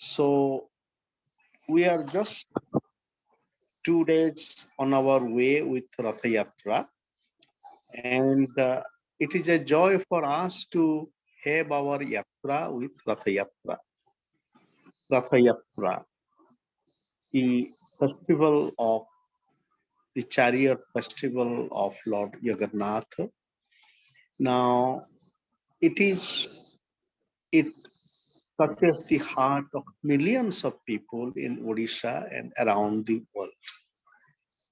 So we are just 2 days on our way with Ratha Yatra, and it is a joy for us to have our Yatra with Ratha Yatra. Ratha Yatra, the festival of the chariot festival of Lord Jagannatha. Now, it touches the heart of millions of people in Odisha and around the world.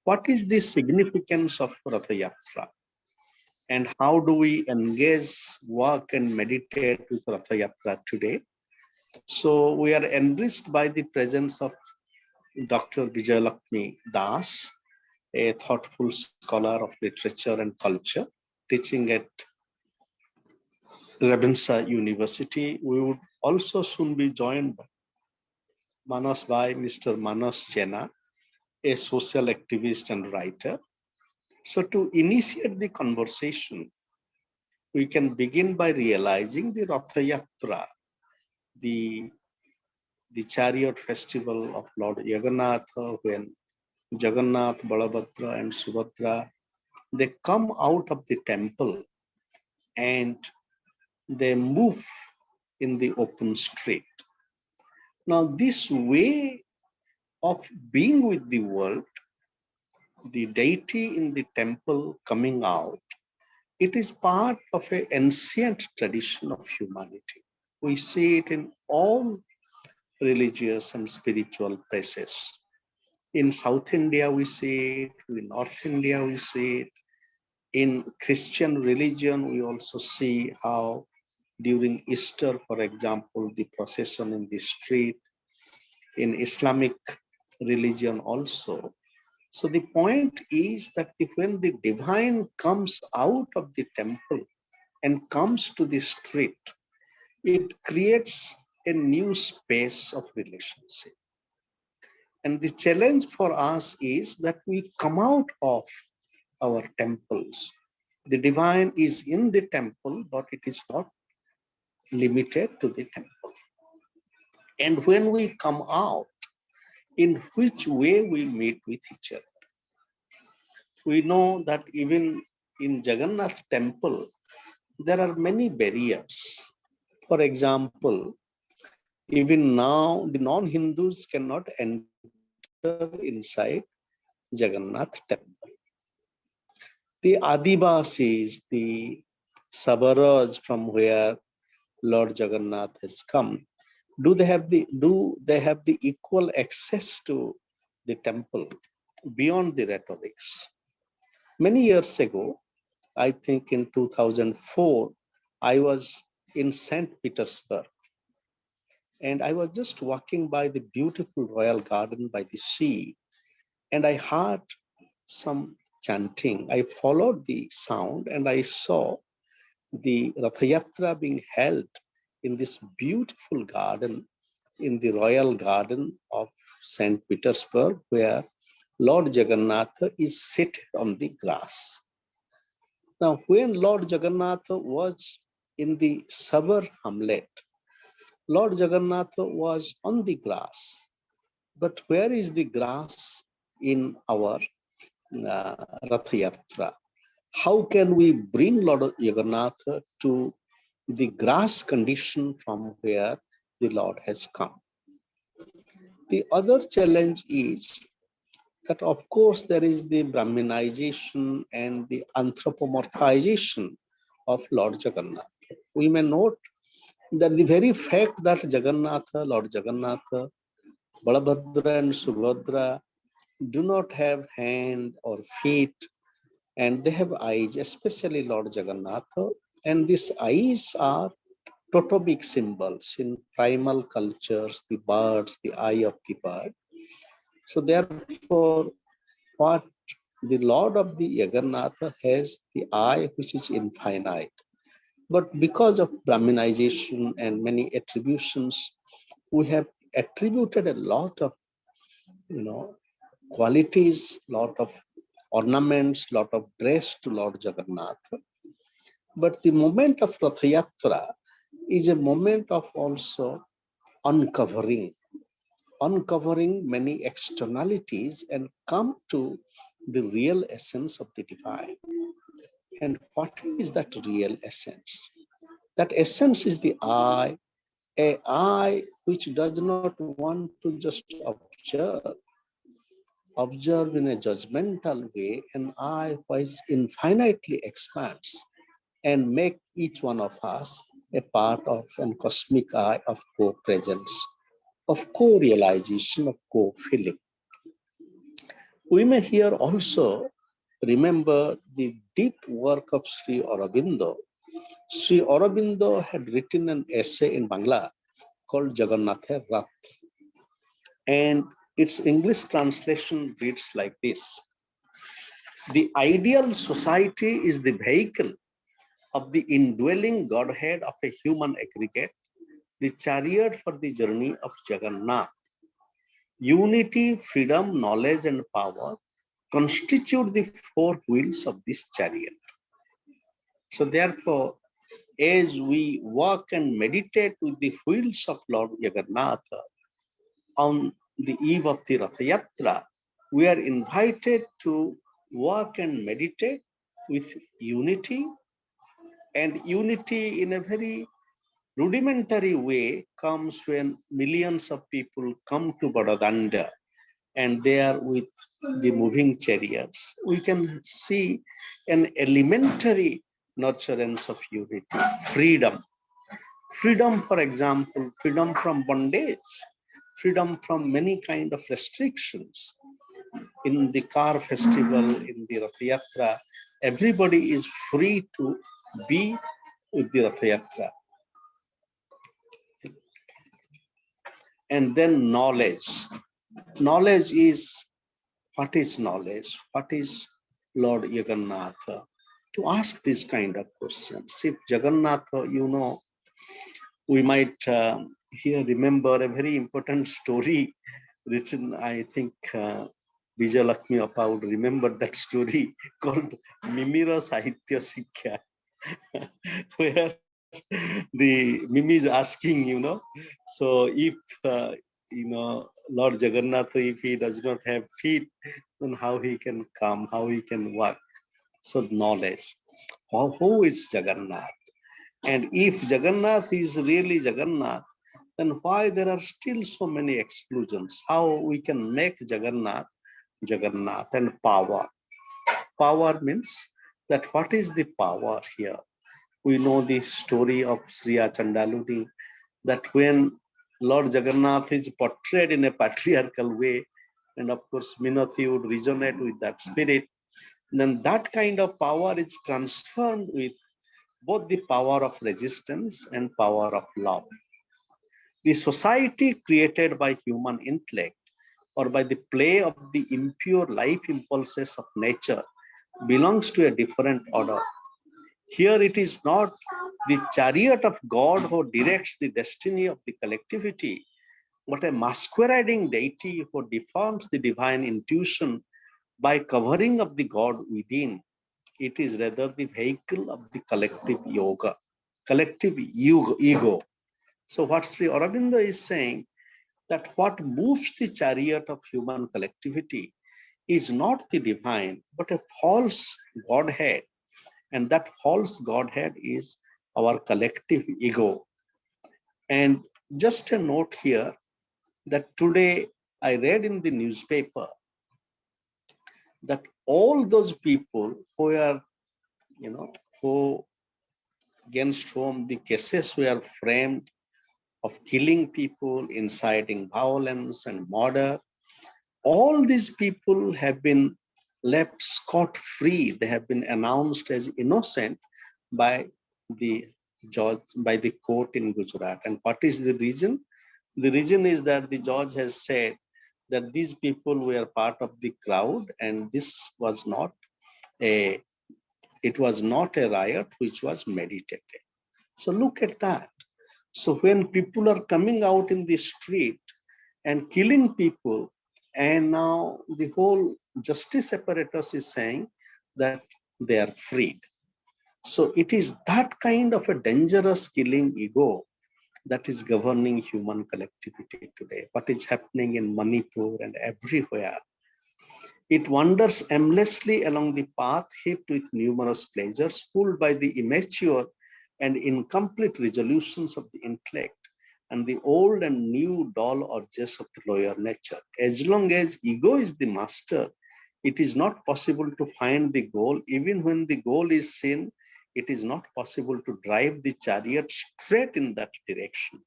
What is the significance of Ratha Yatra? And how do we engage, work, and meditate with Ratha Yatra today? So we are enriched by the presence of Dr. Vijayalakshmi Das, a thoughtful scholar of literature and culture, teaching at Ravenshaw University. We would also soon be joined by Mr. Manas Jena, a social activist and writer. So to initiate the conversation, we can begin by realizing the Ratha Yatra, the chariot festival of Lord Jagannatha, when Jagannath, Balabhadra, and Subhadra, they come out of the temple and they move in the open street. Now, this way of being with the world, the deity in the temple coming out, it is part of an ancient tradition of humanity. We see it in all religious and spiritual places. In South India, we see it. In North India, we see it. In Christian religion, we also see how during Easter, for example, the procession in the street. In Islamic religion also. So the point is that when the divine comes out of the temple and comes to the street, it creates a new space of relationship. And the challenge for us is that we come out of our temples. The divine is in the temple, but it is not limited to the temple. And when we come out, in which way we meet with each other? We know that even in Jagannath temple, there are many barriers. For example, even now the non-Hindus cannot enter inside Jagannath temple. The Adivasis, the Sabaras from where Lord Jagannath has come, do they have the equal access to the temple beyond the rhetorics? Many years ago, I think in 2004, I was in St. Petersburg, and I was just walking by the beautiful royal garden by the sea, and I heard some chanting. I followed the sound and I saw the Ratha Yatra being held in this beautiful garden, in the royal garden of St. Petersburg, where Lord Jagannatha is seated on the grass. Now, when Lord Jagannatha was in the Sabar hamlet, Lord Jagannatha was on the grass. But where is the grass in our Ratha Yatra? How can we bring Lord Jagannatha to the grass condition from where the Lord has come? The other challenge is that, of course, there is the Brahminization and the anthropomorphization of Lord Jagannatha. We may note that the very fact that Jagannatha, Lord Jagannatha, Balabhadra and Subhadra do not have hand or feet, and they have eyes, especially Lord Jagannatha, and these eyes are totemic symbols in primal cultures, the birds, the eye of the bird. So therefore, what the Lord of the Jagannatha has the eye which is infinite. But because of Brahminization and many attributions, we have attributed a lot of, qualities, lot of ornaments, lot of dress to Lord Jagannatha. But the moment of Ratha Yatra is a moment of also uncovering uncovering many externalities and come to the real essence of the divine. And what is that real essence? That essence is the I, a I which does not want to just observe in a judgmental way, an I which infinitely expands and make each one of us a part of a cosmic eye of co-presence, of co-realization, of co-feeling. We may here also remember the deep work of Sri Aurobindo. Sri Aurobindo had written an essay in Bangla called Jagannatha Ratha, and its English translation reads like this: the ideal society is the vehicle of the indwelling Godhead of a human aggregate, the chariot for the journey of Jagannath. Unity, freedom, knowledge, and power constitute the four wheels of this chariot. So therefore, as we walk and meditate with the wheels of Lord Jagannatha on the eve of the Ratha Yatra, we are invited to walk and meditate with unity, and unity in a very rudimentary way comes when millions of people come to Badadanda and they are with the moving chariots. We can see an elementary nurturance of unity, freedom. Freedom, for example, freedom from bondage, freedom from many kind of restrictions. In the car festival, in the Ratha Yatra, everybody is free to be with the Ratha Yatra. And then knowledge. Knowledge is, what is knowledge? What is Lord Jagannatha? To ask this kind of questions. If Jagannatha, we might here remember a very important story written, I think Vijay Lakshmi Appa would remember that story called Mimira Sahitya Sikha, where the Mimi is asking, so if, Lord Jagannatha, if he does not have feet, then how he can come, how he can walk? So knowledge, who is Jagannath? And if Jagannath is really Jagannath, then why there are still so many exclusions? How we can make Jagannath, Jagannath? And power. Power means that what is the power here? We know the story of Sriya Chandaluni, that when Lord Jagannath is portrayed in a patriarchal way, and of course Minati would resonate with that spirit, then that kind of power is transformed with both the power of resistance and power of love. The society created by human intellect or by the play of the impure life impulses of nature belongs to a different order. Here it is not the chariot of God who directs the destiny of the collectivity, but a masquerading deity who deforms the divine intuition by covering up the God within. It is rather the vehicle of the collective yoga, collective ego. So what Sri Aurobindo is saying, that what moves the chariot of human collectivity is not the divine, but a false Godhead. And that false Godhead is our collective ego. And just a note here that today I read in the newspaper that all those people who are, who against whom the cases were framed of killing people, inciting violence and murder, all these people have been left scot-free. They have been announced as innocent by the judge, by the court in Gujarat. And what is the reason? The reason is that the judge has said that these people were part of the crowd and this was not a riot which was meditated. So look at that. So when people are coming out in the street and killing people, and now the whole justice apparatus is saying that they are freed. So it is that kind of a dangerous killing ego that is governing human collectivity today. What is happening in Manipur and everywhere. It wanders aimlessly along the path heaped with numerous pleasures, pulled by the immature and incomplete resolutions of the intellect and the old and new dull urges of the lower nature. As long as ego is the master, it is not possible to find the goal. Even when the goal is seen, it is not possible to drive the chariot straight in that direction.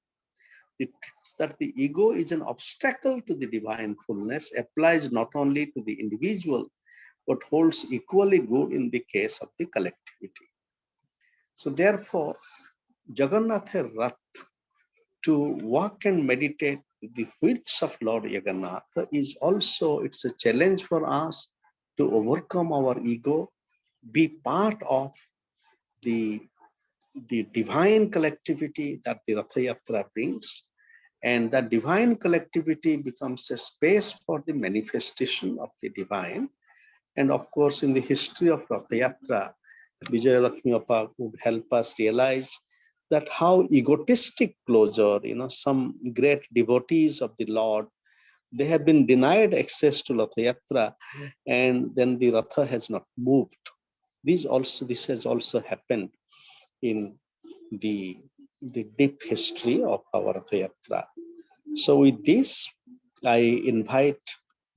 The truth that the ego is an obstacle to the divine fullness applies not only to the individual, but holds equally good in the case of the collectivity. So therefore, Jagannatha Rath, to walk and meditate the wheels of Lord Jagannatha is also, it's a challenge for us to overcome our ego, be part of the divine collectivity that the Ratha Yatra brings, and that divine collectivity becomes a space for the manifestation of the divine. And of course, in the history of Ratha Yatra, Vijaya Lakshmi Appa would help us realize that how egotistic closure, some great devotees of the Lord, they have been denied access to Ratha Yatra, and then the Ratha has not moved. This has also happened in the deep history of our Ratha Yatra. So with this, I invite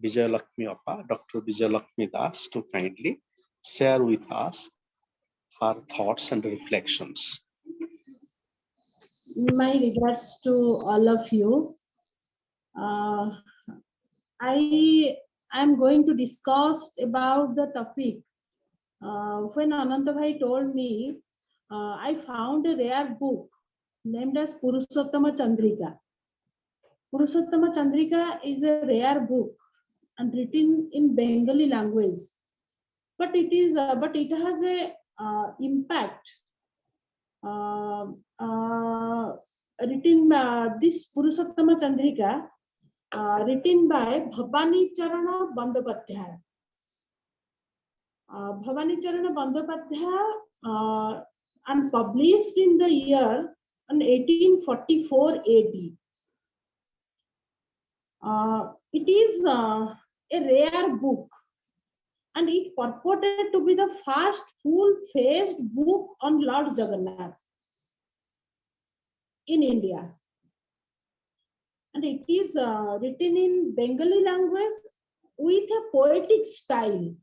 Vijaya Lakshmi Appa, Dr. Vijaya Lakshmi Das, to kindly share with us her thoughts and reflections. My regards to all of you. I am going to discuss about the topic. When Ananta Bhai told me, I found a rare book named as Purushottama Chandrika. Purushottama Chandrika is a rare book and written in Bengali language, but it has a impact. Written this Purushottama Chandrika, written by Bhavani Charana Bandopadhyaya. Bhavani Charana Bandopadhyaya and published in the year 1844 AD. It is a rare book, and it purported to be the first full-fledged book on Lord Jagannath in India. And it is written in Bengali language with a poetic style.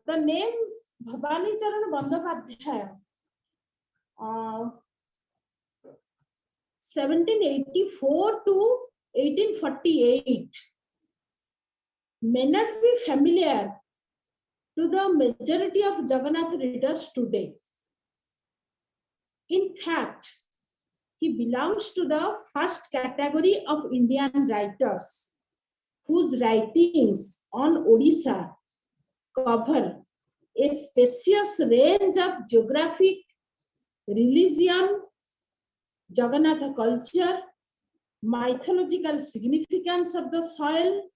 The name Bhavani Charana Bandopadhyaya, 1784 to 1848, may not be familiar to the majority of Jagannath readers today. In fact, he belongs to the first category of Indian writers whose writings on Odisha cover a spacious range of geographic, religion, Jagannatha culture, mythological significance of the soil.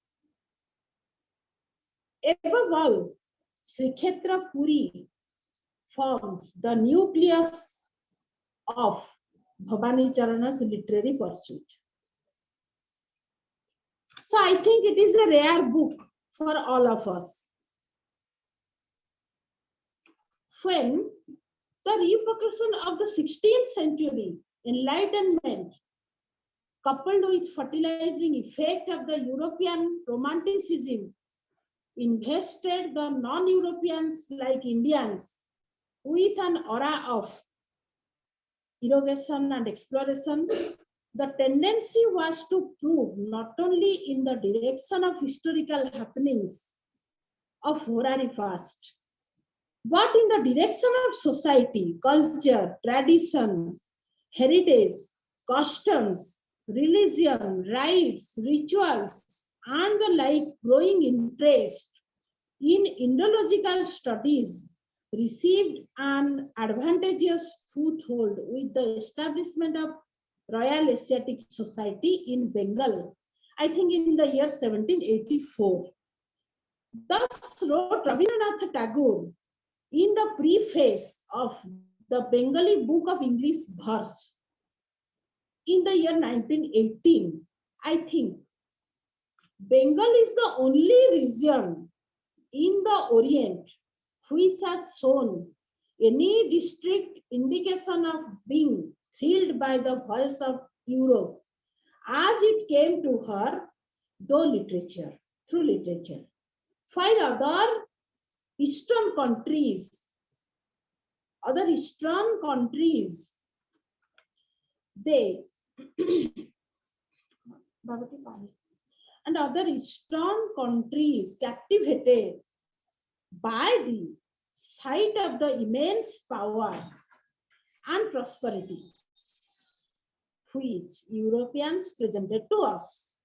Above all, Srikshetra Puri forms the nucleus of Bhavani Charana's literary pursuit. So I think it is a rare book for all of us. When the repercussion of the 16th century Enlightenment, coupled with fertilizing effect of the European Romanticism, invested the non-Europeans like Indians with an aura of irrigation and exploration, the tendency was to prove not only in the direction of historical happenings of horary past, but in the direction of society, culture, tradition, heritage, customs, religion, rites, rituals, and the like. Growing interest in Indological studies received an advantageous foothold with the establishment of Royal Asiatic Society in Bengal, I think in the year 1784. Thus wrote Rabindranath Tagore, in the preface of the Bengali Book of English Verse in the year 1918, I think Bengal is the only region in the Orient which has shown any distinct indication of being thrilled by the voice of Europe as it came to her through literature. While other Eastern countries, they and other Eastern countries captivated by the sight of the immense power and prosperity which Europeans presented to us.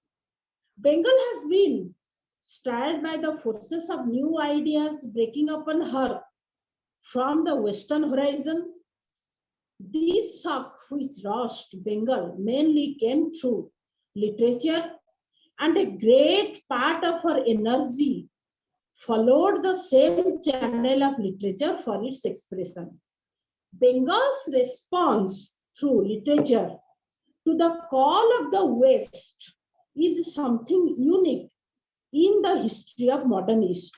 Bengal has been stirred by the forces of new ideas breaking upon her from the western horizon. This shock which rushed Bengal mainly came through literature, and a great part of her energy followed the same channel of literature for its expression. Bengal's response through literature to the call of the West is something unique in the history of modern East.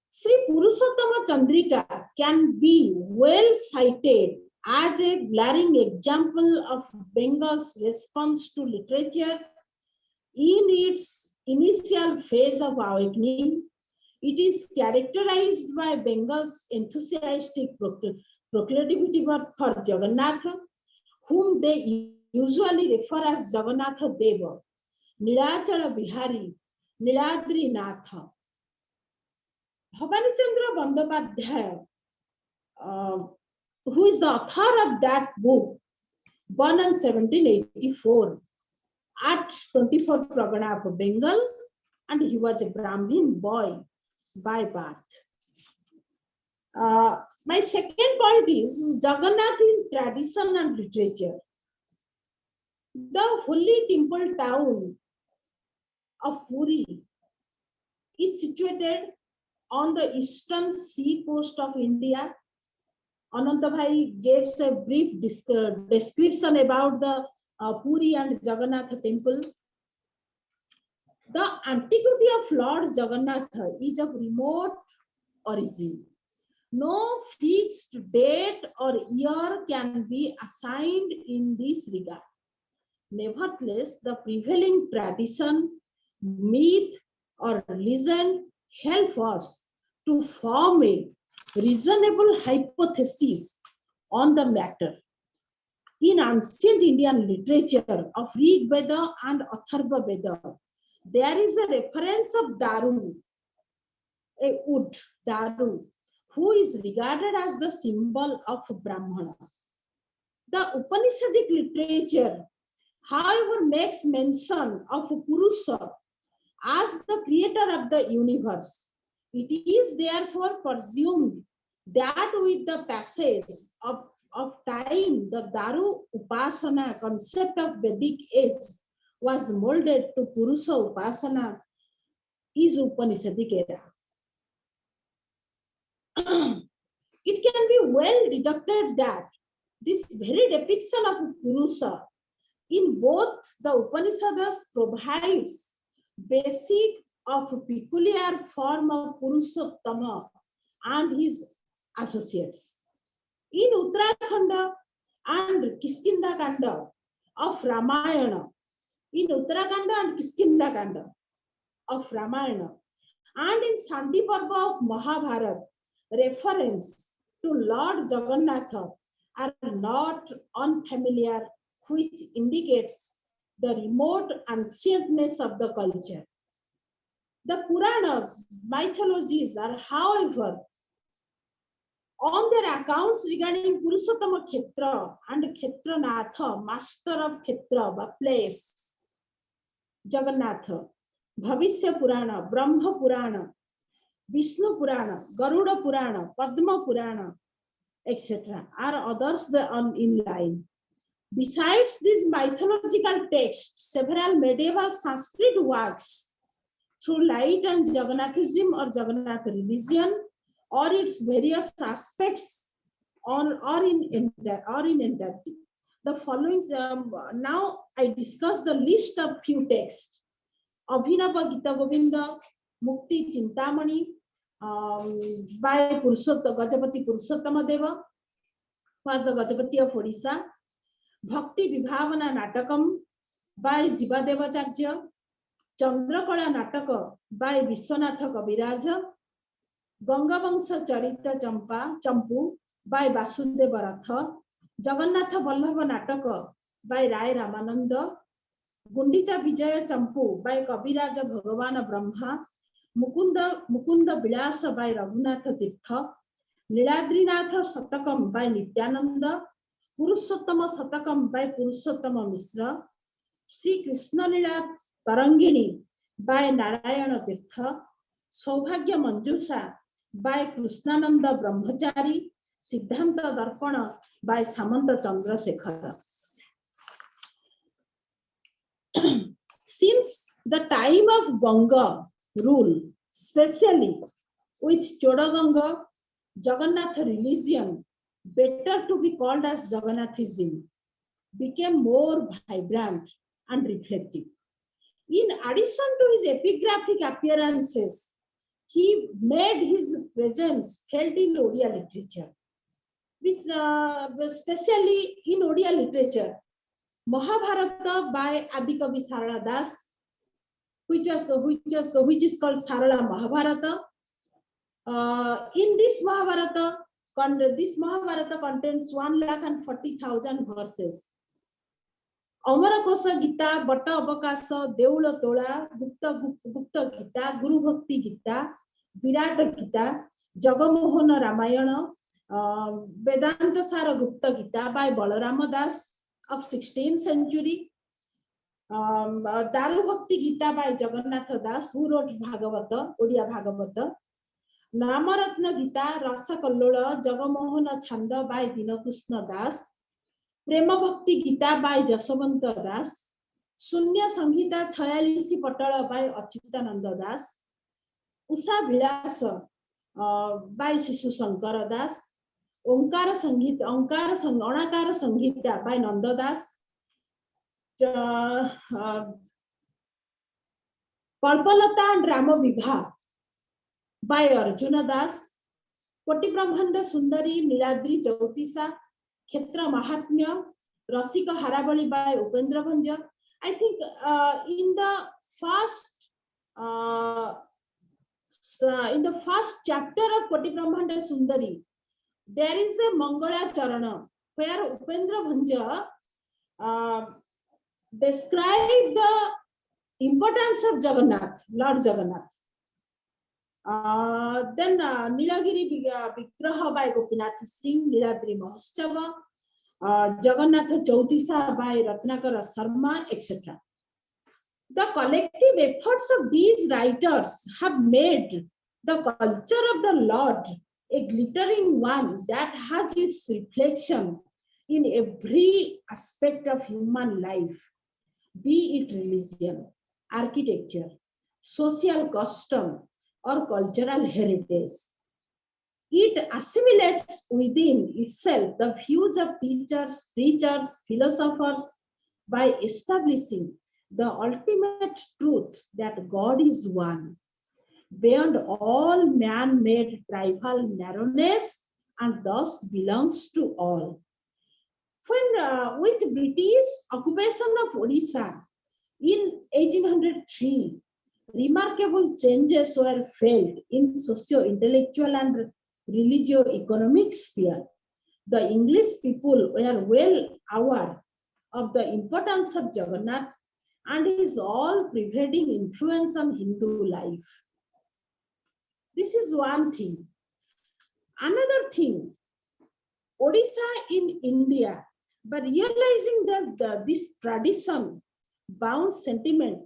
Sri Purushottama Chandrika can be well cited as a glaring example of Bengal's response to literature in its initial phase of awakening. It is characterized by Bengal's enthusiastic proclivity for Jagannatha, whom they usually refer as Jagannatha Deva, Nilachala Bihari, Niladri Natha. Bhavani Chandra Bandyopadhyaya, who is the author of that book, born in 1784 at 24 Pragana of Bengal, and he was a Brahmin boy by birth. My second point is Jagannath in tradition and literature. The holy temple town of Puri is situated on the eastern sea coast of India. Ananta Bhai gave a brief description about the Puri and Jagannatha temple. The antiquity of Lord Jagannatha is of remote origin. No fixed date or year can be assigned in this regard. Nevertheless, the prevailing tradition, myth, or legend help us to form a reasonable hypothesis on the matter. In ancient Indian literature of Rig Veda and Atharva Veda, there is a reference of Daru, a wood, Daru, who is regarded as the symbol of Brahmana. The Upanishadic literature, however, makes mention of Purusha as the creator of the universe. It is therefore presumed that with the passage of time, the Daru Upasana concept of Vedic age was molded to Purusha Upasana is Upanishadic era. It can be well deducted that this very depiction of Purusha in both the Upanishads provides basic of peculiar form of Purushottama and his associates. In Uttarakhanda and Kiskinda Kanda of Ramayana, in Uttarakhanda and Kiskinda Kanda of Ramayana, and in Shanti Parva of Mahabharata, reference to Lord Jagannatha are not unfamiliar, which indicates the remote ancientness of the culture. The Puranas, mythologies are, however, on their accounts regarding Purushottama Khetra and Khetranatha, master of Khetra, the place, Jagannatha, Bhavishya Purana, Brahma Purana, Vishnu Purana, Garuda Purana, Padma Purana, etc. are others in line. Besides these mythological texts, several medieval Sanskrit works through light and Jagannathism or Jagannath religion or its various aspects or in entirety. The following, now I discuss the list of few texts. Abhinava Gita Govinda, Mukti Chintamani, by Gajapati Purushottama Deva, was the Gajapati of Odisha. Bhakti Vibhavana Natakam by Jiva Devacharya. Chandrakala Nataka by Vishwanatha Kabiraja. Gangavangsha Charita Champu by Vasudeva Ratha. Jagannatha Vallabha Nataka by Rai Ramananda. Gundicha Vijaya Champu by Kabiraja Bhagavana Brahma. Mukunda Vilasa by Raghunatha Tirtha. Niladrinatha Satakam by Nityananda. Purushottama Satakam by Purushottama Misra. Sri Krishna Lila Tarangini by Narayana Tirtha. Saubhagya Manjusa by Krishnananda Brahmachari. Siddhanta Darpana by Samanta Chandra Sekhara. Since the time of Ganga rule, especially with Chodaganga, Jagannatha religion, better to be called as Jagannathism, became more vibrant and reflective. In addition to his epigraphic appearances, he made his presence felt in Odia literature. Especially in Odia literature, Mahabharata by Adikavi Sarala Das, which is called Sarala Mahabharata. In this Mahabharata contains 140,000 verses. Amara Kosa Gita, Bhatta Abakasa, Deula Tola, Gupta Gita, Guru Bhakti Gita, Virata Gita, Jagamohana Ramayana, Vedanta Sara Gupta Gita by Balarama Das of 16th century, Daru Bhakti Gita by Jagannatha Das, who wrote Bhagavata, Odia Bhagavata, Namaratna Gita, Rasa Kallola, Jagamohana Chanda by Dinakrishna Das, Prema Bhakti Gita by Jasavanta Das, Sunya Samhita Chayalisi Patala by Achyutananda Das, Usa Vilasa by Shishu Sankara Das, Onkara Sanghita by Nanda Das, Kalpalata and Rama Vibha by Arjuna Das, Koti Brahmanda Sundari Niladri Jyotisa, Khetra Mahatmya, Rasika Harabali by Upendra Bhanja. I think in the first chapter of Koti Brahmanda Sundari, there is a Mangala Charana where Upendra Bhanja describe the importance of Jagannath, Lord Jagannath. Then Nilagiri Vigraha by Gopinath Singh, Niladri Mahotsava, Jagannatha Chautisa by Ratnakara Sarma, etc. The collective efforts of these writers have made the culture of the Lord a glittering one that has its reflection in every aspect of human life, be it religion, architecture, social custom, or cultural heritage. It assimilates within itself the views of teachers, preachers, philosophers by establishing the ultimate truth that God is one, beyond all man-made tribal narrowness, and thus belongs to all. When with British occupation of Odisha in 1803, remarkable changes were felt in socio-intellectual and religio-economic sphere. The English people were well aware of the importance of Jagannath and his all-pervading influence on Hindu life. This is one thing. Another thing, Odisha in India, by realizing that this tradition bound sentiment,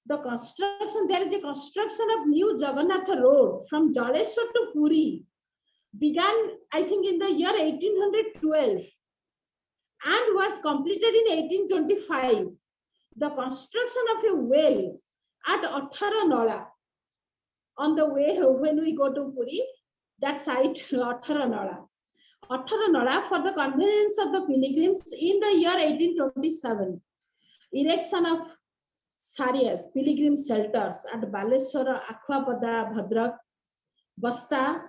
there is a construction of new Jagannatha road from Jaleshwar to Puri began, I think, in the year 1812 and was completed in 1825. The construction of a well at Athara Nala on the way when we go to Puri, that site, Atharanala for the convenience of the pilgrims in the year 1827. Erection of Sarias, pilgrim shelters at Baleshwara, Akhwapada, Bhadrak, Basta,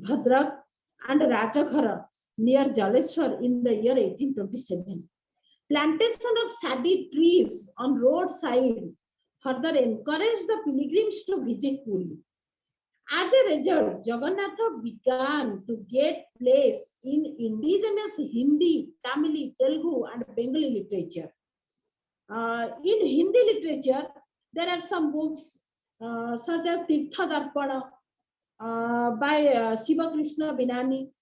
Bhadrak, and Rajaghara near Jaleshwar in the year 1827. Plantation of shady trees on roadside further encouraged the pilgrims to visit Puri. As a result, Jagannatha began to get place in indigenous Hindi, Tamil, Telugu, and Bengali literature. In Hindi literature, there are some books such as Tirtha Darpana by Shiva Krishna Binani,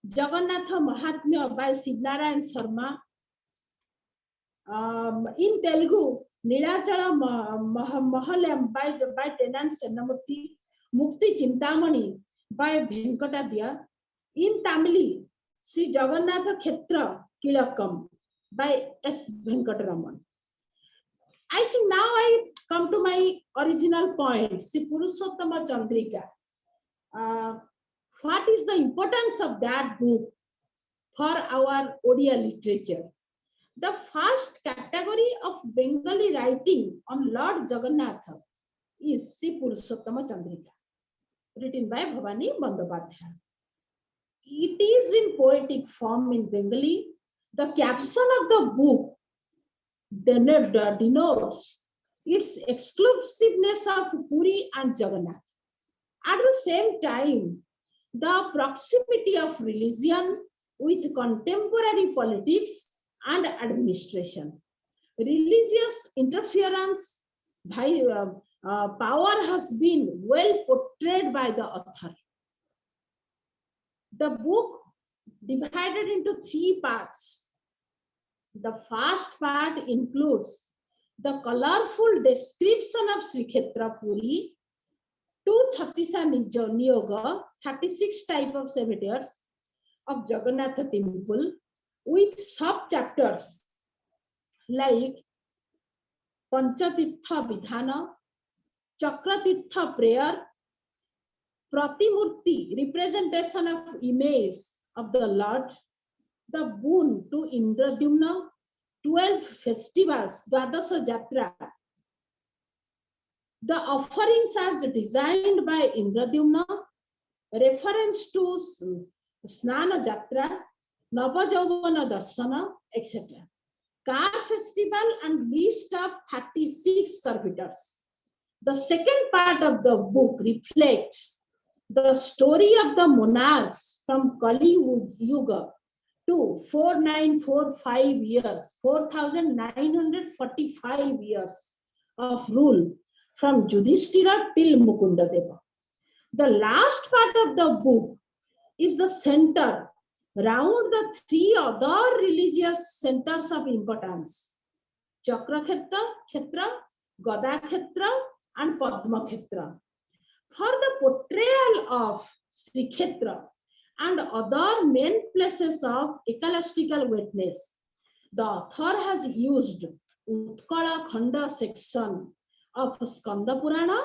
Jagannatha Mahatmya by Siddhnarayan Sharma. In Telugu, Nilachala Mahalyam by Tenant Sennamurthy, Mukti Chintamani by Venkatadya. In Tamil, Sri Jagannatha Khetra Kilakam by S. Venkataraman. I think now I come to my original point, Sri Purushottama Chandrika. What is the importance of that book for our Odia literature? The first category of Bengali writing on Lord Jagannatha is Sri Purushottama Chandrika, written by Bhavani Bandyopadhyaya. It is in poetic form in Bengali. The caption of the book denotes its exclusiveness of Puri and Jagannath. At the same time, the proximity of religion with contemporary politics and administration. Religious interference by power has been well portrayed by the author. The book divided into 3 parts. The first part includes the colorful description of Sri Kshetra Puri, 236 Niyoga, 36 type of servitors of Jagannatha temple, with sub-chapters like Panchatirtha Vidhana, Chakratirtha prayer, Pratimurti representation of image of the Lord, the boon to Indradyumna, 12 festivals, Dwadasa Yatra, the offerings as designed by Indradyumna, reference to Snana Yatra, Navajauvana Darshana, etc. Car festival and list of 36 servitors. The second part of the book reflects the story of the monarchs from Kali Yuga to 4945 years, 4945 years of rule from Yudhishthira till Mukundadeva. The last part of the book is the center round the 3 other religious centers of importance: Chakrakhetra, Gadakhetra, and Padmakhetra. For the portrayal of Sri Kshetra and other main places of ecclesiastical witness, the author has used Utkala Khanda section of Skanda Purana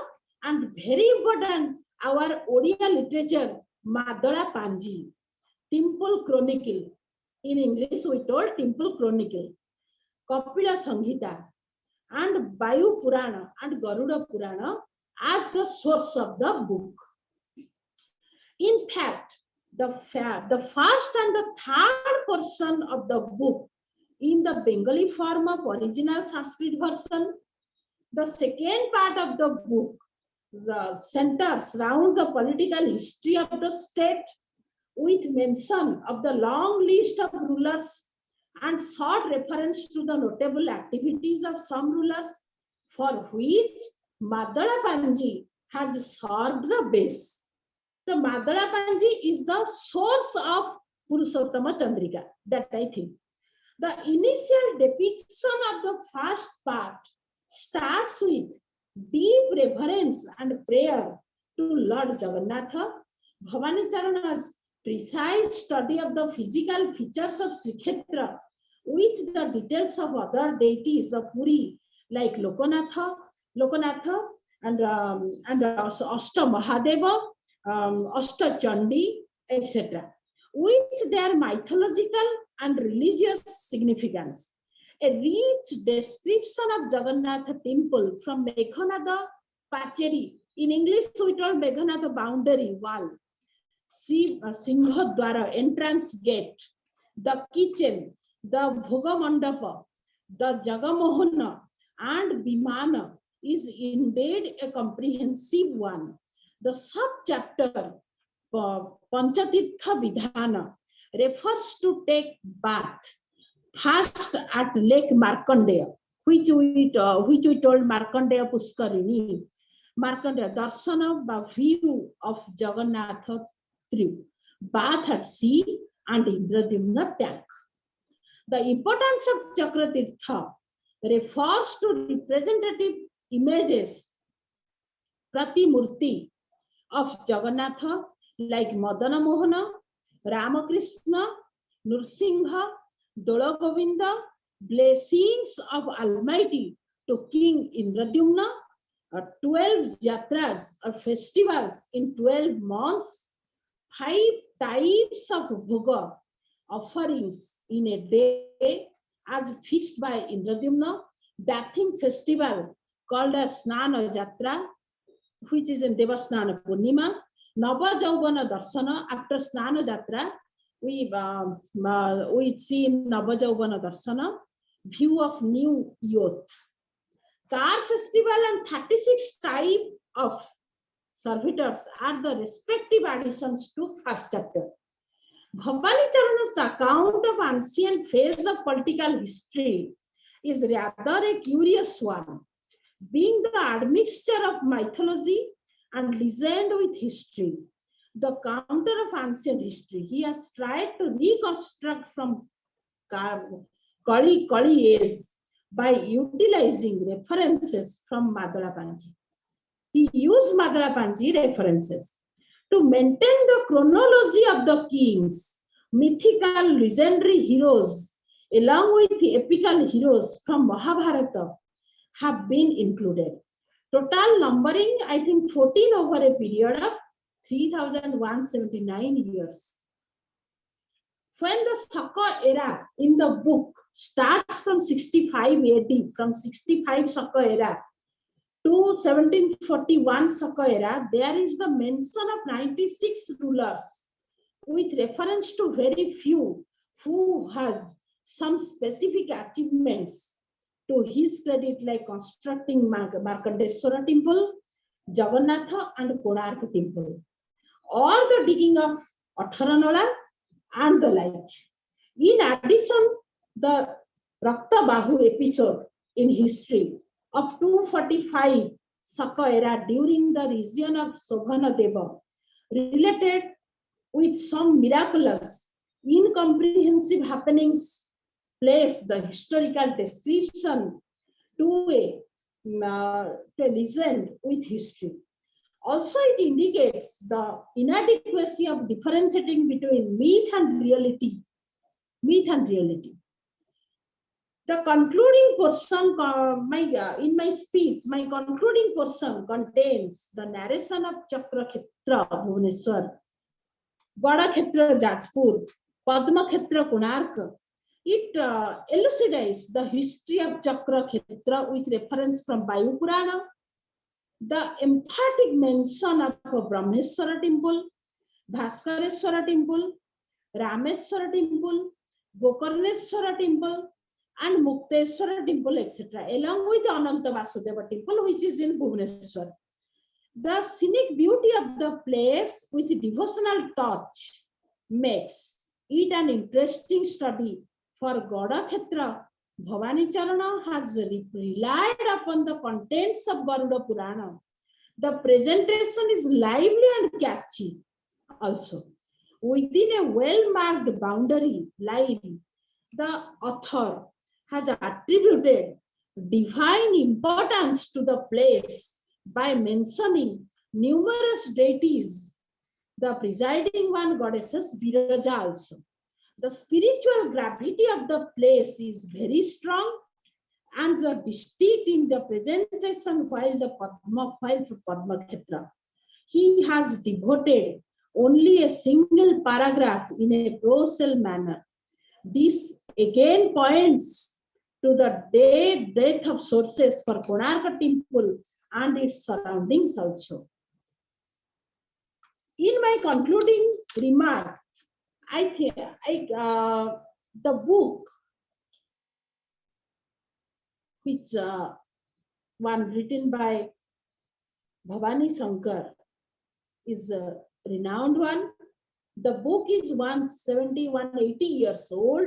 and very important our Odia literature, Madara Panji, Temple Chronicle. In English, we told Temple Chronicle, Kapila Sanghita, and Vayu Purana and Garuda Purana as the source of the book. In fact, the first and the third portion of the book in the Bengali form of original Sanskrit version, the second part of the book centers around the political history of the state with mention of the long list of rulers and short reference to the notable activities of some rulers, for which Madara Panji has served the base. The Madara Panji is the source of Purushottama Chandrika, that I think. The initial depiction of the first part starts with deep reverence and prayer to Lord Jagannatha. Bhavani Charana's precise study of the physical features of Sri Kshetra with the details of other deities of Puri like Lokanatha and Ashta Mahadeva, Ashtachandi, etc., with their mythological and religious significance. A rich description of Jagannatha temple from Meghanada Pacheri, in English we told Meghanada boundary wall, Singha Dwara entrance gate, the kitchen, the Bhoga Mandapa, the Jagamohana and Bimana is indeed a comprehensive one. The sub-chapter Panchatirtha Vidhana refers to take bath first at Lake Markandeya, which we told Markandeya Puskarini. Markandeya Darshana by view of Jagannatha through bath at sea and Indradyumna tank. The importance of Chakratirtha refers to representative images, Pratimurti of Jagannatha like Madana Mohana, Ramakrishna, Nursingha, Dola Govinda, blessings of Almighty to King Indradyumna, 12 jatras or festivals in 12 months, 5 types of bhoga offerings in a day as fixed by Indradyumna, bathing festival called as Snana Jatra, which is in Devasnana Purnima, Nava Jauvana Darshana. After Snana Jatra, we see in Nava Jauvana Darshana, view of new youth. Car festival and 36 type of servitors are the respective additions to first chapter. Bhavani Charana's account of ancient phase of political history is rather a curious one, being the admixture of mythology and legend with history. The counter of ancient history, he has tried to reconstruct from Kali age by utilizing references from Madalapanji. He used Madalapanji references to maintain the chronology of the kings, mythical legendary heroes, along with the epical heroes from Mahabharata have been included. Total numbering, I think, 14 over a period of 3,179 years. When the Saka era in the book starts from 65 AD, from 65 Saka era to 1741 Saka era, there is the mention of 96 rulers with reference to very few who has some specific achievements to his credit, like constructing Markandeswara temple, Jagannatha and Konark temple, or the digging of Atharanola and the like. In addition, the Rakta Bahu episode in history of 245 Saka era during the region of Sobhana Deva, related with some miraculous, incomprehensive happenings, place the historical description to a legend with history. Also, it indicates the inadequacy of differentiating between myth and reality. Myth and reality. The concluding portion, in my speech, my concluding portion contains the narration of Chakra Khetra Bhubaneswar, Bada Khetra Jajpur, Padma Khetra Konark. It elucidates the history of Chakra Khetra with reference from Vayu Purana, the emphatic mention of Brahmeswara temple, Bhaskareshwara temple, Rameswara temple, Gokarneswara temple, and Mukteswara temple, etc., along with Ananta Vasudeva temple, which is in Bhubaneswar. The scenic beauty of the place with devotional touch makes it an interesting study. For Gauda Khetra, Bhavani Charana has relied upon the contents of Garuda Purana. The presentation is lively and catchy. Also, within a well-marked boundary line, the author has attributed divine importance to the place by mentioning numerous deities, the presiding one goddesses Viraja also. The spiritual gravity of the place is very strong, and the distinct in the presentation while for Padma Khetra. he has devoted only a single paragraph in a prosal manner. This again points to the depth of sources for Konarka temple and its surroundings also. In my concluding remark, I think the book which one written by Bhavani Shankar is a renowned one. The book is 170, 180 years old.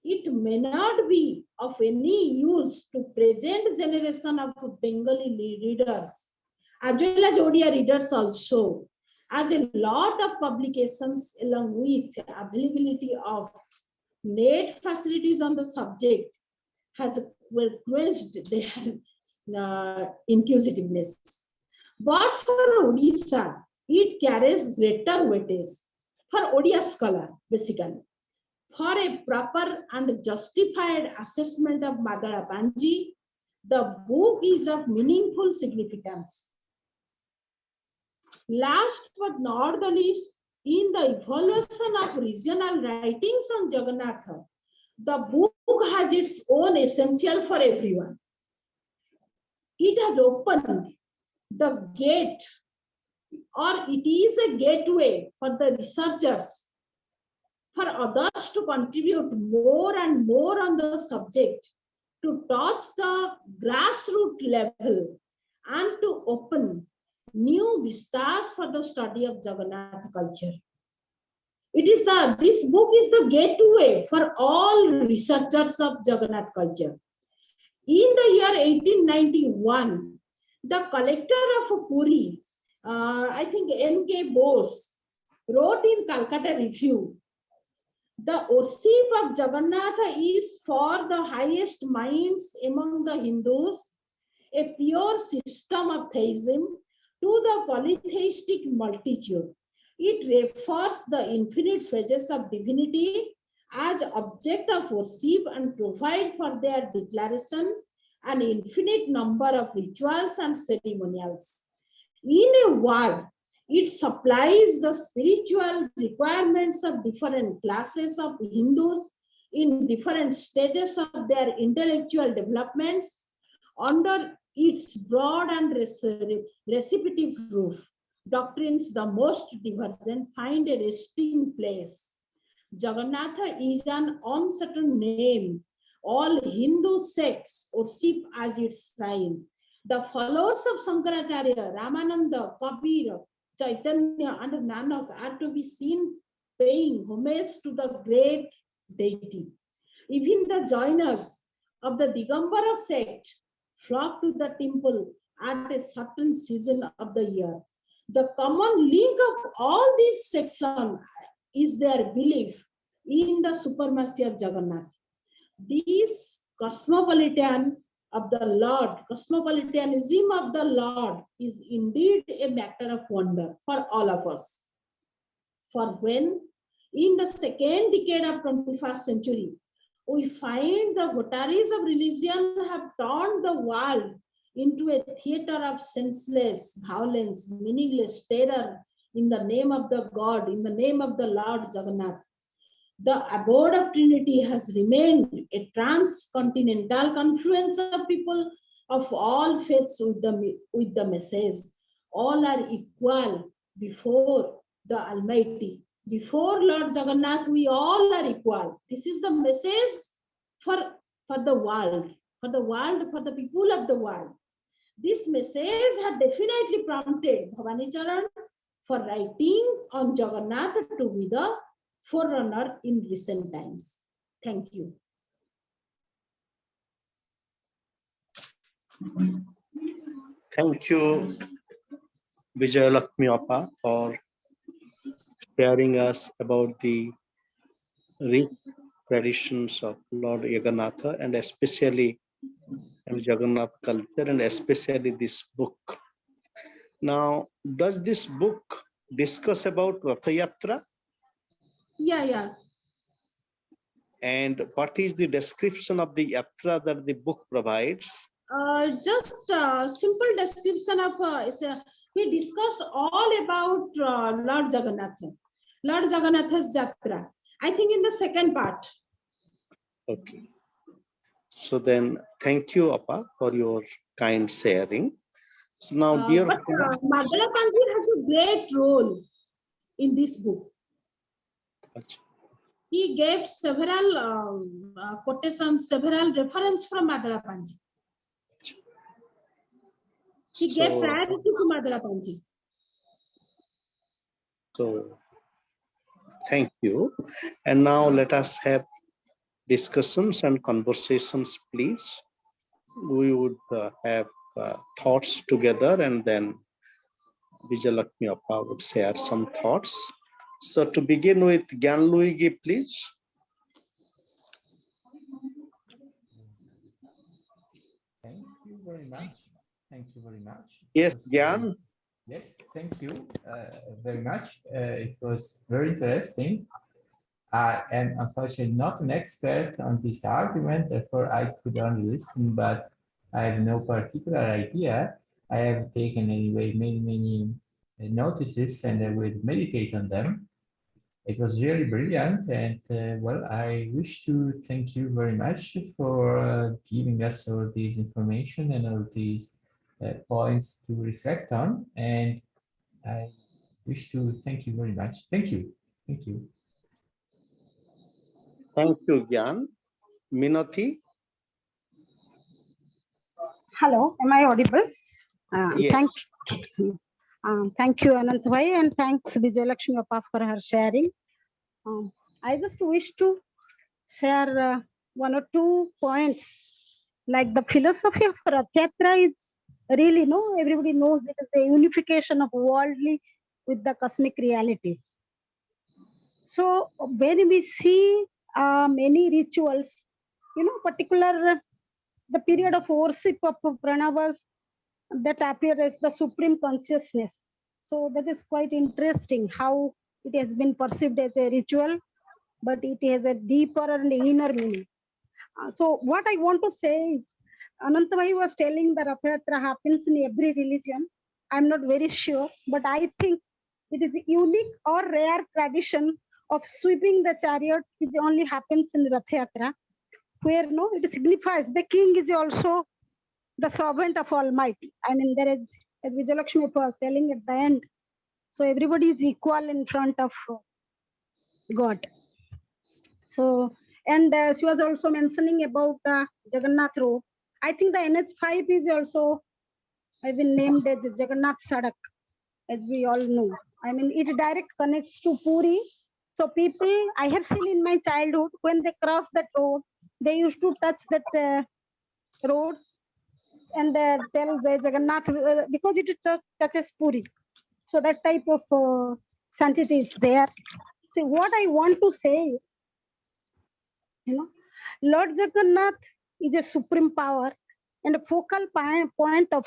It may not be of any use to present generation of Bengali readers, as well as Odia readers also, as a lot of publications along with availability of net facilities on the subject has quenched their inquisitiveness. But for Odisha, it carries greater weightage for Odia scholar, basically. For a proper and justified assessment of Madara Panji, the book is of meaningful significance. Last but not the least, in the evaluation of regional writings on Jagannatha, the book has its own essential for everyone. It has opened the gate, or it is a gateway for the researchers, for others to contribute more and more on the subject, to touch the grassroots level and to open new vistas for the study of Jagannath culture. This book is the gateway for all researchers of Jagannath culture. In the year 1891, the collector of Puri, I think N.K. Bose, wrote in Calcutta Review, the worship of Jagannatha is for the highest minds among the Hindus a pure system of theism to the polytheistic multitude. It refers the infinite phases of divinity as object of worship and provide for their declaration an infinite number of rituals and ceremonials. In a word, it supplies the spiritual requirements of different classes of Hindus in different stages of their intellectual developments under its broad and receptive roof. Doctrines the most divergent find a resting place. Jagannatha is an uncertain name. All Hindu sects worship as its shrine. The followers of Shankaracharya, Ramananda, Kabir, Chaitanya and Nanak are to be seen paying homage to the great deity. Even the joiners of the Digambara sect flock to the temple at a certain season of the year. The common link of all these sections is their belief in the supremacy of Jagannath. This cosmopolitanism of the Lord is indeed a matter of wonder for all of us. For when in the second decade of 21st century, we find the votaries of religion have turned the world into a theater of senseless violence, meaningless terror in the name of the God, in the name of the Lord Jagannath. The abode of Trinity has remained a transcontinental confluence of people of all faiths with the message. All are equal before the Almighty. Before Lord Jagannath, we all are equal. This is the message for the world, for the people of the world. This message had definitely prompted Bhavani Charan for writing on Jagannath to be the forerunner in recent times. Thank you. Thank you, Vijayalakshmi Appa, for sharing us about the rich traditions of Lord Jagannatha and especially Jagannath culture and especially this book. Now, does this book discuss about Ratha Yatra? Yeah. And what is the description of the yatra that the book provides? Just a simple description of he discussed all about Lord Jagannatha, Lord Jagannatha's Yatra. I think in the second part. Okay. So then, thank you, Appa, for your kind sharing. So now, dear But friends, Madras has a great role in this book. He gave several quotations, several references from Madhura Panji. He gave priority to Madhura Panji. So, thank you. And now let us have discussions and conversations, please. We would have thoughts together, and then Vijalakshmi Appa would share some thoughts. So to begin with, Gyanluigi, please. Thank you very much. Thank you very much. Yes, Gyan. Yes, thank you very much. It was very interesting. I am unfortunately not an expert on this argument, therefore I could only listen, but I have no particular idea. I have taken anyway many notices and I will meditate on them. It was really brilliant, and well, I wish to thank you very much for giving us all this information and all these points to reflect on, and I wish to thank you very much. Thank you. Thank you. Thank you, Gyan. Minati? Hello, am I audible? Yes. Thank you, Ananta bhai, and thanks Vijayalakshmi Appa for her sharing. I just wish to share one or two points. Like the philosophy of Ratha Yatra is really, everybody knows it is the unification of worldly with the cosmic realities. So when we see many rituals, particular the period of worship of Pranavas that appear as the supreme consciousness. So that is quite interesting how it has been perceived as a ritual, but it has a deeper and inner meaning. So what I want to say is, Ananta bhai was telling that Ratha Yatra happens in every religion. I'm not very sure, but I think it is a unique or rare tradition of sweeping the chariot, which only happens in Ratha Yatra, where it signifies the king is also the servant of Almighty. I mean, there is, as Vijayalakshmi was telling at the end, so everybody is equal in front of God. So, and she was also mentioning about the Jagannath Road. I think the NH5 is also has been named as Jagannath Sadak, as we all know. I mean, it direct connects to Puri. So people, I have seen in my childhood, when they cross that road, they used to touch that road and tell Jai Jagannath because it touches Puri. So that type of sanctity is there. So what I want to say is, Lord Jagannath is a supreme power and a focal point of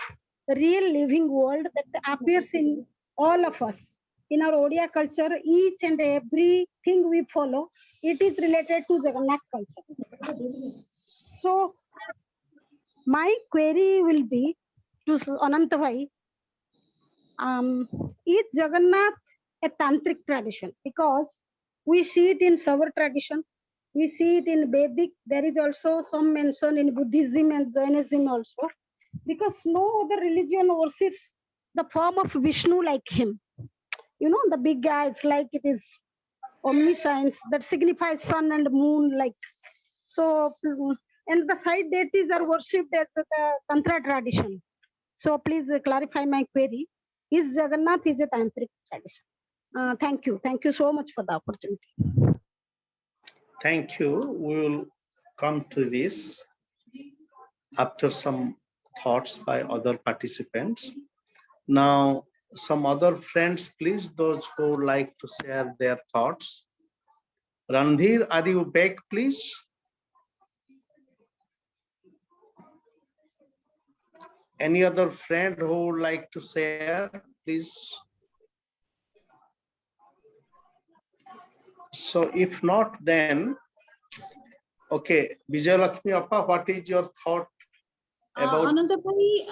real living world that appears in all of us. In our Odia culture, each and everything we follow, it is related to Jagannath culture. So my query will be to Ananta bhai, is Jagannath a tantric tradition? Because we see it in Savar tradition, we see it in Vedic, there is also some mention in Buddhism and Jainism also, because no other religion worships the form of Vishnu like him. The big guy, it's like it is omniscience that signifies sun and moon, like so. And the side deities are worshipped as the Tantra tradition. So please clarify my query. Is Jagannath is a tantric tradition? Thank you. Thank you so much for the opportunity. Thank you. We will come to this after some thoughts by other participants. Now, some other friends, please, those who would like to share their thoughts. Randhir, are you back, please? Any other friend who would like to share, please? So if not, then, okay, Vijayalakshmi Appa, what is your thought about Ananta Bhai,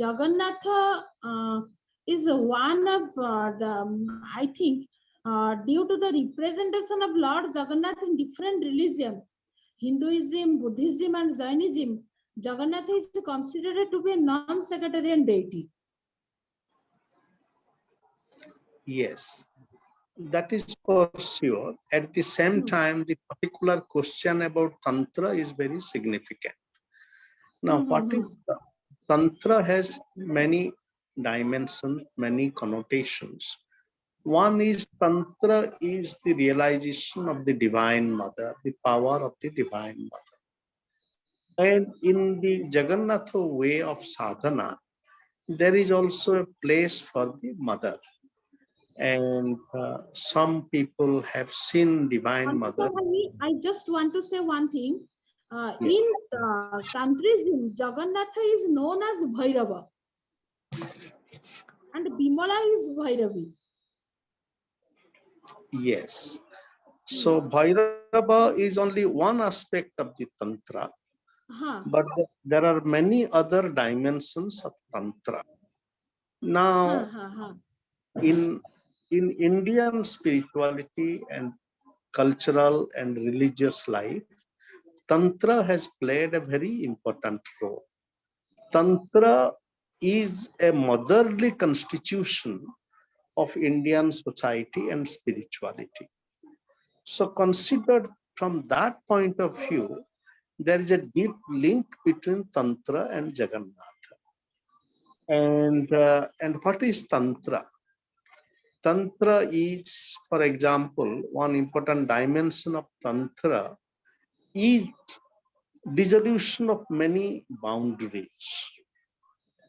Jagannatha is one of, I think, due to the representation of Lord Jagannath in different religions, Hinduism, Buddhism, and Jainism, Jagannatha is considered to be a non-sectarian deity. yes, that is for sure. At the same time, the particular question about Tantra is very significant. Now, what is Tantra has many dimensions, many connotations. One is Tantra is the realization of the Divine Mother, the power of the Divine Mother. And in the Jagannatha way of sadhana, there is also a place for the Mother. And some people have seen Divine Mother. I just want to say one thing. Yes. In Tantrism, Jagannatha is known as Bhairava. And Bimala is Bhairavi. Yes. So Bhairava is only one aspect of the Tantra, but there are many other dimensions of Tantra. Now, in Indian spirituality and cultural and religious life, Tantra has played a very important role. Tantra is a motherly constitution of Indian society and spirituality. So considered from that point of view, there is a deep link between Tantra and Jagannatha. And what is Tantra? Tantra is, for example, one important dimension of Tantra is dissolution of many boundaries.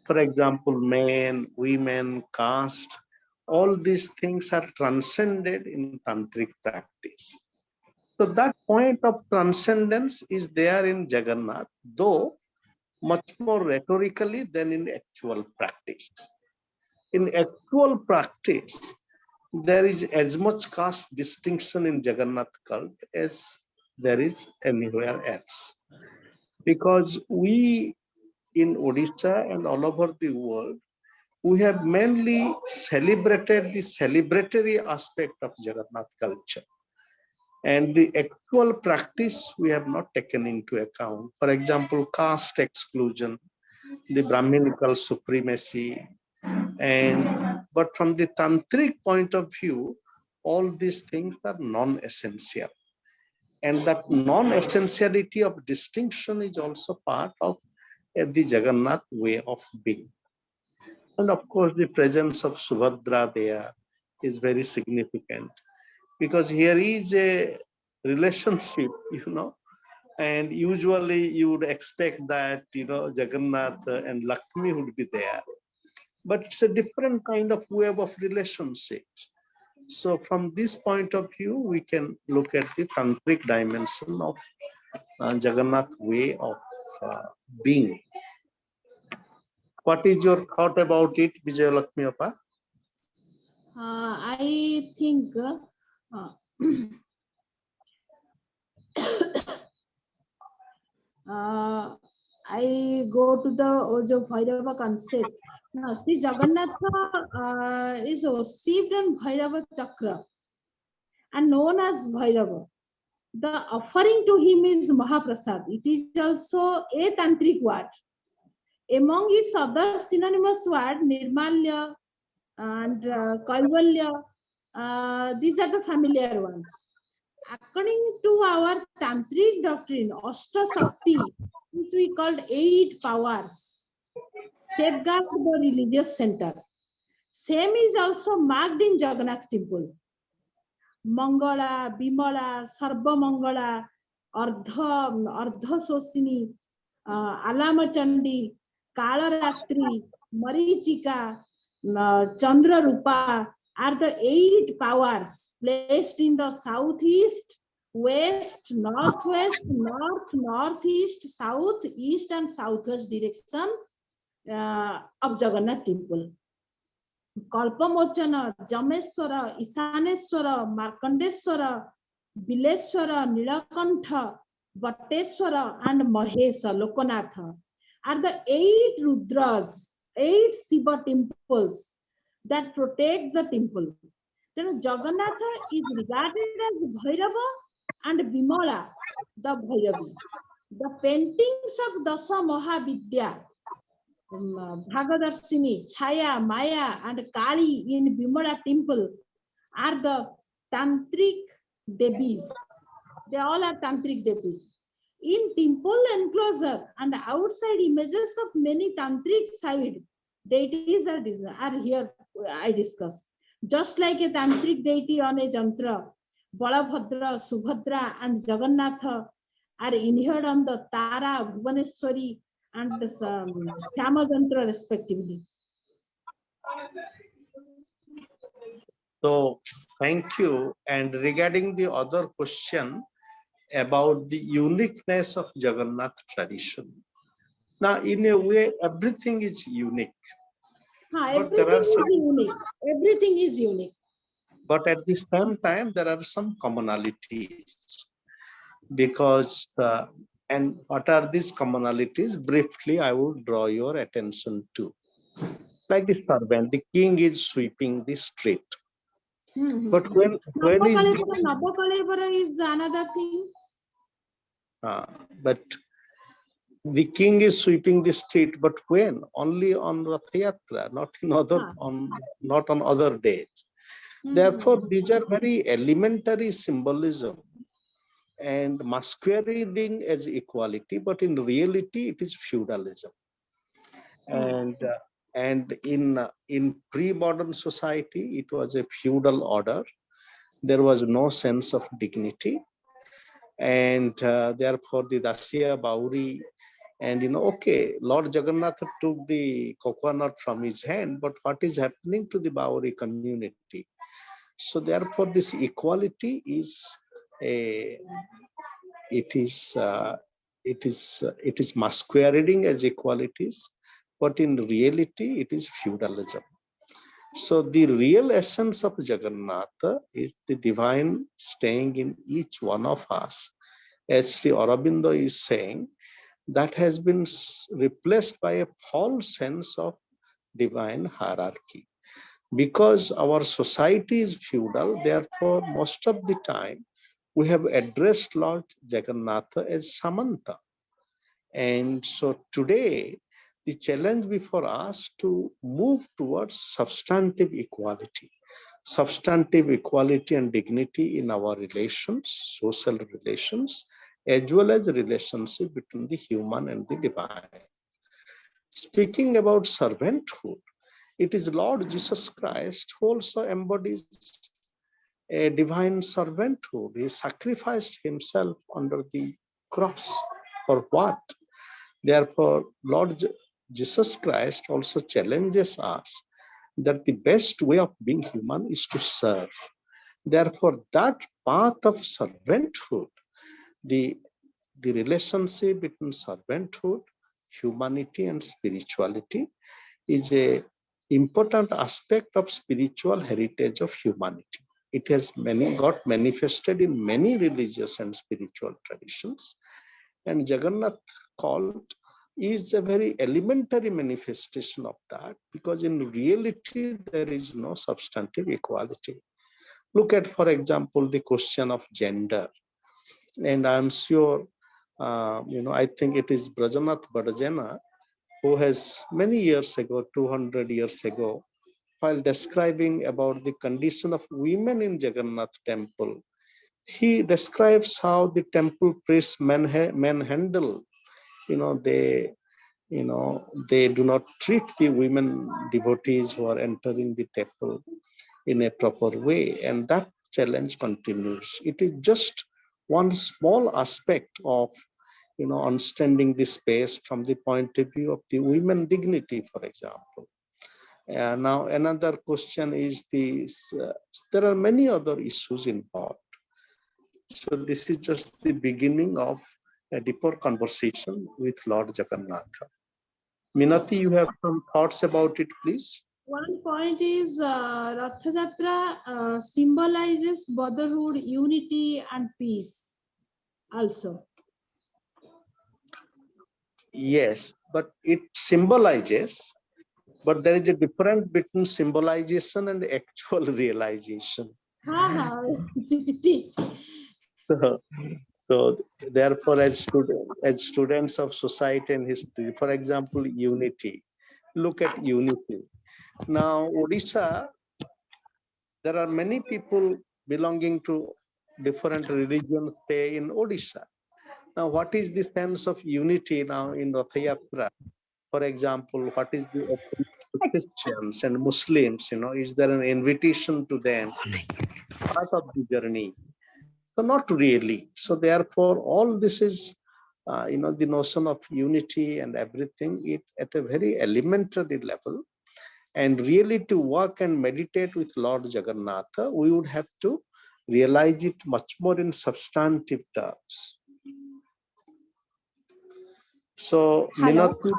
For example, men, women, caste, all these things are transcended in tantric practice. So that point of transcendence is there in Jagannath, though much more rhetorically than in actual practice. In actual practice, there is as much caste distinction in Jagannath cult as there is anywhere else. Because we in Odisha and all over the world, we have mainly celebrated the celebratory aspect of Jagannath culture. And the actual practice we have not taken into account. For example, caste exclusion, the Brahminical supremacy. But from the tantric point of view, all these things are non-essential. And that non-essentiality of distinction is also part of the Jagannath way of being. And of course, the presence of Subhadra there is very significant, because here is a relationship, and usually you would expect that, Jagannath and Lakshmi would be there. But it's a different kind of web of relationships. So from this point of view, we can look at the tantric dimension of Jagannath way of being. What is your thought about it, Vijay Lakshmi Appa? I think I go to the Bhairava concept. Sri Jagannatha is received in Bhairava Chakra and known as Bhairava. The offering to him is Mahaprasad. It is also a tantric word. Among its other synonymous words, Nirmalya and Kaivalya, these are the familiar ones. According to our tantric doctrine, Ashta Shakti, which we called 8 powers, safeguard the religious center. Same is also marked in Jagannath temple. Mangala, Bimala, Sarva Mangala, Ardha Sosini, Alamachandi, Kalaratri, Marichika, Chandra Rupa are the 8 powers placed in the southeast, west, northwest, north, northeast, south, east, and southwest direction of Jagannath temple. Kalpamochana, Jameswara, Isaneswara, Markandeswara, Bileswara, Nilakantha, Vatteswara, and Mahesa, Lokanatha are the 8 Rudras, 8 Shiva temples that protect the temple. Then Jagannatha is regarded as Bhairava and Bimala, the Bhairavi. The paintings of Dasa Mahavidya, Bhagadarshini, Chaya, Maya, and Kali in Bimala temple are the Tantric Devis. They all are Tantric Devis. In temple enclosure and outside images of many Tantric side deities are here I discuss. Just like a Tantric deity on a Jantra, Balabhadra, Subhadra, and Jagannatha are inhered on the Tara, Bhuvaneshwari, and Shamajantra respectively. So thank you. And regarding the other question about the uniqueness of Jagannath tradition. Now, in a way, everything is unique. Everything is unique. Everything is unique. But at the same time, there are some commonalities. Because, and what are these commonalities? Briefly, I will draw your attention to. Like this servant, the king is sweeping the street. But when Navakalevara is another thing. But the king is sweeping the street, but when? Only on Ratha Yatra, not in other not on other days. Therefore, these are very elementary symbolism and masquerading as equality, but in reality, it is feudalism. And in pre-modern society, it was a feudal order. There was no sense of dignity, and therefore the Dasya Bauri. And okay, Lord Jagannatha took the coconut from his hand, but what is happening to the Bauri community? So therefore, this equality is it is masquerading as equalities, but in reality, it is feudalism. So the real essence of Jagannatha is the divine staying in each one of us. As Sri Aurobindo is saying, that has been replaced by a false sense of divine hierarchy. Because our society is feudal, therefore, most of the time, we have addressed Lord Jagannatha as Samanta. And so today, the challenge before us to move towards substantive equality and dignity in our relations, social relations, as well as the relationship between the human and the divine. Speaking about servanthood, it is Lord Jesus Christ who also embodies a divine servanthood. He sacrificed himself under the cross. For what? Therefore, Lord Jesus Christ also challenges us that the best way of being human is to serve. Therefore, that path of servanthood, the relationship between servanthood, humanity, and spirituality is an important aspect of spiritual heritage of humanity. It has got manifested in many religious and spiritual traditions. And Jagannath cult is a very elementary manifestation of that, because in reality, there is no substantive equality. Look at, for example, the question of gender. And I'm sure, I think it is Brajanath Badajana, who has many years ago, 200 years ago, while describing about the condition of women in Jagannath temple, he describes how the temple priests manhandle. They do not treat the women devotees who are entering the temple in a proper way, and that challenge continues. It is just one small aspect of understanding the space from the point of view of the women dignity, for example. Now another question is this: there are many other issues involved. So this is just the beginning of a deeper conversation with Lord Jagannatha. Minati, you have some thoughts about it, please? One point is Ratha Yatra symbolizes brotherhood, unity, and peace also. Yes, but it symbolizes, but there is a difference between symbolization and actual realization. So therefore, as students of society and history, for example, unity. Look at unity. Now, Odisha, there are many people belonging to different religions stay in Odisha. Now, what is the sense of unity now in Ratha Yatra? For example, what is the open to Christians and Muslims? Is there an invitation to them? Part of the journey. So not really. So therefore, all this is, the notion of unity and everything, it at a very elementary level. And really to work and meditate with Lord Jagannatha, we would have to realize it much more in substantive terms. So, Minati,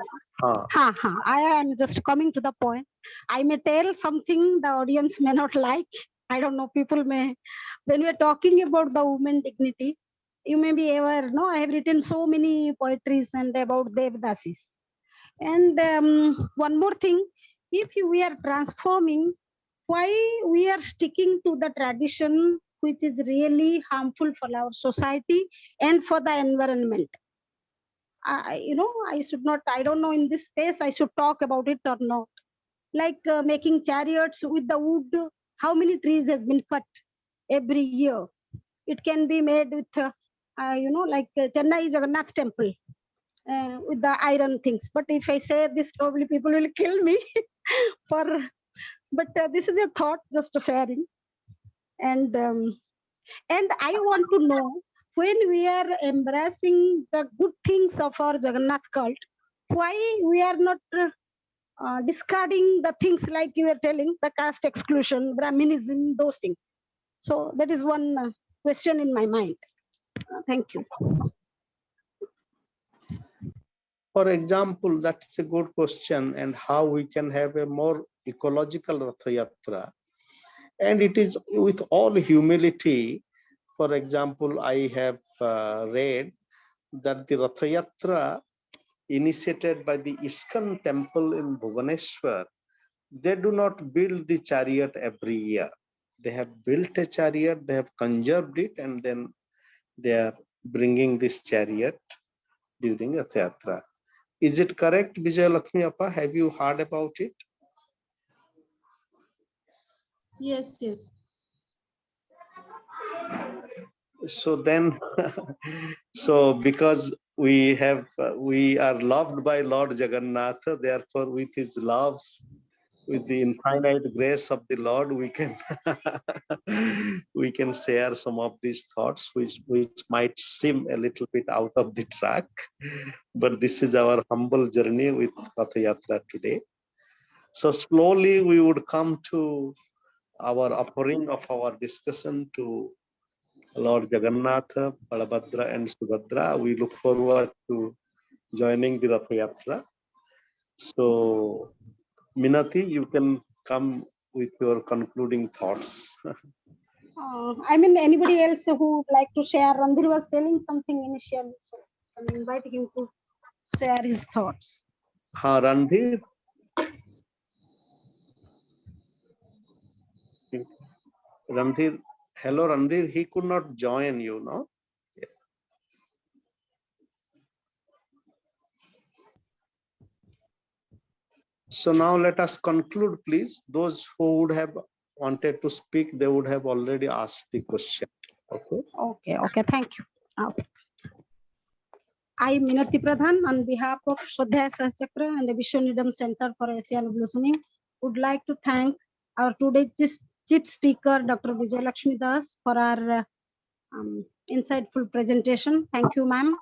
I am just coming to the point. I may tell something the audience may not like. I don't know, people may, when we are talking about the women dignity, you may be aware, no, I have written so many poetries and about Devdasis. And one more thing, if we are transforming, why we are sticking to the tradition which is really harmful for our society and for the environment? I should not, I don't know in this space, I should talk about it or not. Like making chariots with the wood, how many trees has been cut every year? It can be made with, like Chennai Jagannatha temple with the iron things. But if I say this, probably people will kill me. But this is a thought, just a sharing. And I want to know, when we are embracing the good things of our Jagannath cult, why we are not discarding the things like you were telling, the caste exclusion, Brahminism, those things. So that is one question in my mind. Thank you. For example, that's a good question, and how we can have a more ecological Ratha Yatra. And it is with all humility. For example, I have read that the Ratha Yatra initiated by the ISKCON temple in Bhubaneswar, they do not build the chariot every year. They have built a chariot, they have conserved it, and then they are bringing this chariot during Ratha Yatra. Is it correct, Vijay Lakshmi Appa? Have you heard about it? Yes, yes. So then, so because we are loved by Lord Jagannatha, therefore with his love, with the infinite grace of the Lord, we can we can share some of these thoughts, which might seem a little bit out of the track, but this is our humble journey with Ratha Yatra today. So slowly we would come to our offering of our discussion to Lord Jagannatha, Balabhadra and Subhadra. We look forward to joining the Ratha Yatra. So, Minati, you can come with your concluding thoughts. I mean, anybody else who would like to share? Randhir was telling something initially, so I'm inviting him to share his thoughts. Randhir? Randhir, hello Randhir, he could not join you, no? Yeah. So now let us conclude, please. Those who would have wanted to speak, they would have already asked the question. Okay, thank you. I, Minati Pradhan, on behalf of Shraddha Sahachakra and the Vishwaneedam Center for Asian Blossoming, would like to thank our today's chief speaker, Dr. Vijay Lakshmi Das, for our insightful presentation. Thank you, ma'am.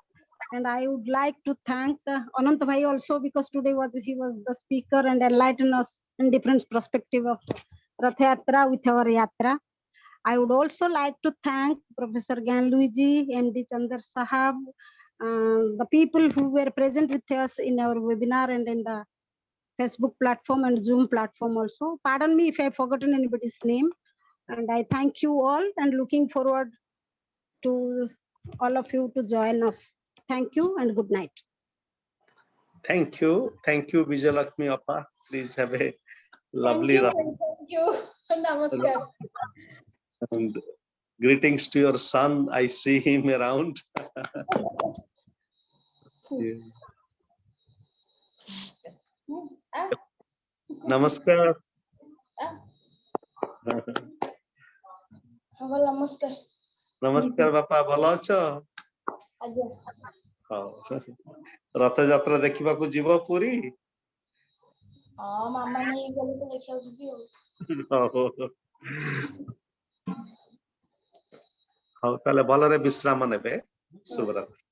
And I would like to thank Ananta Bhai also, because today he was the speaker and enlightened us in different perspective of Ratha Yatra with our Yatra. I would also like to thank Professor Gyan Luigi, MD Chandar Sahab, the people who were present with us in our webinar and in the Facebook platform and Zoom platform also. Pardon me if I have forgotten anybody's name. And I thank you all and looking forward to all of you to join us. Thank you and good night. Thank you, Vijayalakshmi Appa. Please have a lovely Thank you. Namaskar. and greetings to your son. I see him around. Yeah. Namaskar. Namaskar. Namaskar, Bapa. Bhalo acho? Aଜ୍ଞା. Ratha Yatra ଦେଖିବାକୁ ଯିବ ପୁରୀ? ହଁ ମାମା ନେଇ ଗଲେ ତ ଦେଖିବାକୁ ଯିବି ଆଉ। ହଉ ତାହେଲେ ଭଲରେ ବିଶ୍ରାମ ନେବେ। ଶୁଭରାତ୍ରି।